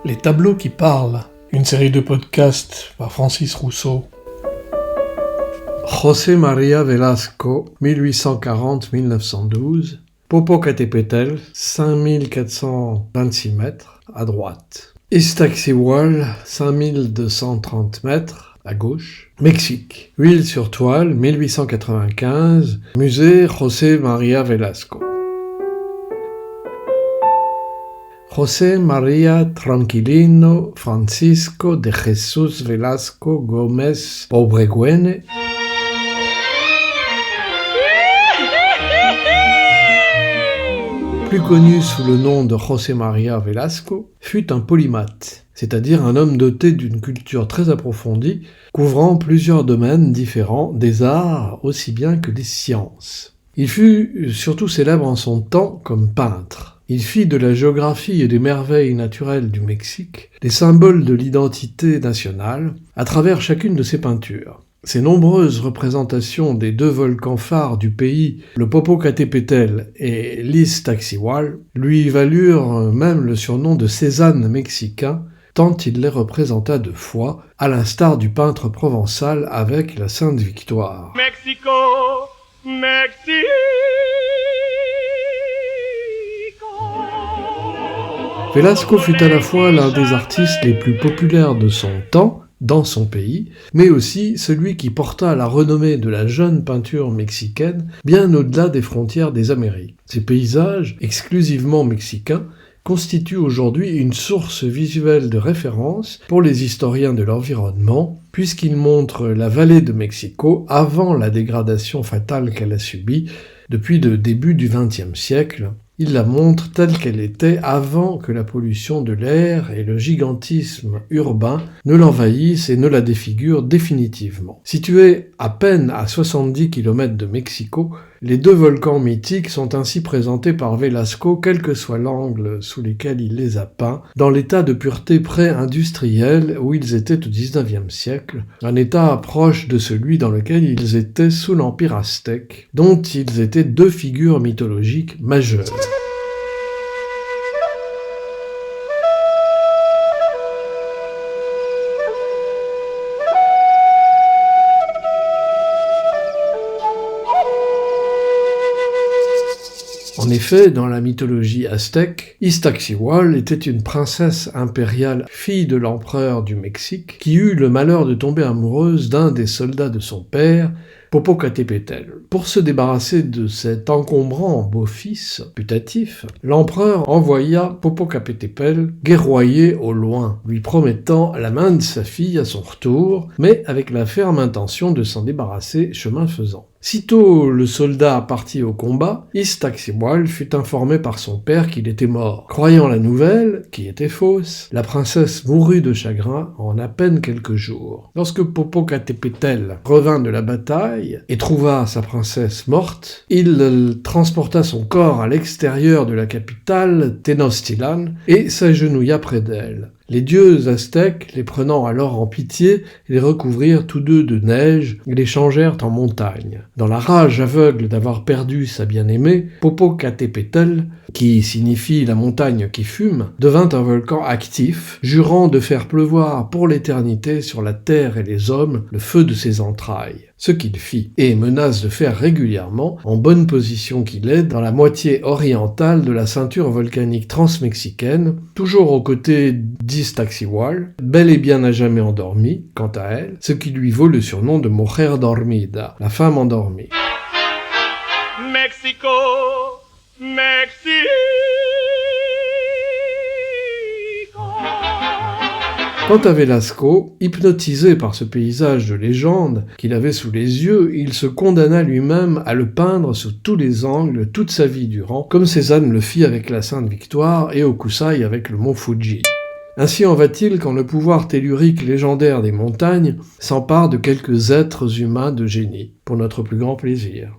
Les tableaux qui parlent, une série de podcasts par Francis Rousseau. José María Velasco, 1840-1912, Popocatépetl, 5426 mètres, à droite. Iztaccíhuatl, 5230 mètres, à gauche. Mexique, Huile sur toile, 1895, musée José María Velasco. José María Tranquilino Francisco de Jesús Velasco Gómez Obregüene, plus connu sous le nom de José María Velasco, fut un polymathe, c'est-à-dire un homme doté d'une culture très approfondie, couvrant plusieurs domaines différents des arts aussi bien que des sciences. Il fut surtout célèbre en son temps comme peintre. Il fit de la géographie et des merveilles naturelles du Mexique des symboles de l'identité nationale à travers chacune de ses peintures. Ses nombreuses représentations des deux volcans phares du pays, le Popocatépetl et l'Iztaccíhuatl, lui valurent même le surnom de Cézanne mexicain, tant il les représenta de fois, à l'instar du peintre provençal avec la Sainte Victoire. Mexico, Mexico. Velasco fut à la fois l'un des artistes les plus populaires de son temps, dans son pays, mais aussi celui qui porta la renommée de la jeune peinture mexicaine bien au-delà des frontières des Amériques. Ces paysages, exclusivement mexicains, constituent aujourd'hui une source visuelle de référence pour les historiens de l'environnement, puisqu'ils montrent la vallée de Mexico avant la dégradation fatale qu'elle a subie depuis le début du XXe siècle. Il la montre telle qu'elle était avant que la pollution de l'air et le gigantisme urbain ne l'envahissent et ne la défigurent définitivement. Situés à peine à 70 km de Mexico, les deux volcans mythiques sont ainsi présentés par Velasco, quel que soit l'angle sous lequel il les a peints, dans l'état de pureté pré-industrielle où ils étaient au XIXe siècle, un état proche de celui dans lequel ils étaient sous l'Empire aztèque, dont ils étaient deux figures mythologiques majeures. En effet, dans la mythologie aztèque, Iztaccíhuatl était une princesse impériale, fille de l'empereur du Mexique, qui eut le malheur de tomber amoureuse d'un des soldats de son père, Popocatépetl. Pour se débarrasser de cet encombrant beau-fils putatif, l'empereur envoya Popocatépetl guerroyer au loin, lui promettant la main de sa fille à son retour, mais avec la ferme intention de s'en débarrasser chemin faisant. Sitôt le soldat parti au combat, Iztaccíhuatl fut informé par son père qu'il était mort. Croyant la nouvelle, qui était fausse, la princesse mourut de chagrin en à peine quelques jours. Lorsque Popocatépetl revint de la bataille et trouva sa princesse morte, il transporta son corps à l'extérieur de la capitale, Tenochtitlan, et s'agenouilla près d'elle. Les dieux aztèques, les prenant alors en pitié, les recouvrirent tous deux de neige et les changèrent en montagnes. Dans la rage aveugle d'avoir perdu sa bien-aimée, Popocatépetl, qui signifie la montagne qui fume, devint un volcan actif, jurant de faire pleuvoir pour l'éternité sur la terre et les hommes le feu de ses entrailles. Ce qu'il fit, et menace de faire régulièrement, en bonne position qu'il est, dans la moitié orientale de la ceinture volcanique transmexicaine, toujours aux côtés d'Iztaccíhuatl, bel et bien à jamais endormie, quant à elle, ce qui lui vaut le surnom de Mujer Dormida, la femme endormie. Mexico, Mexico. Quant à Velasco, hypnotisé par ce paysage de légende qu'il avait sous les yeux, il se condamna lui-même à le peindre sous tous les angles toute sa vie durant, comme Cézanne le fit avec la Sainte Victoire et Hokusai avec le mont Fuji. Ainsi en va-t-il quand le pouvoir tellurique légendaire des montagnes s'empare de quelques êtres humains de génie, pour notre plus grand plaisir.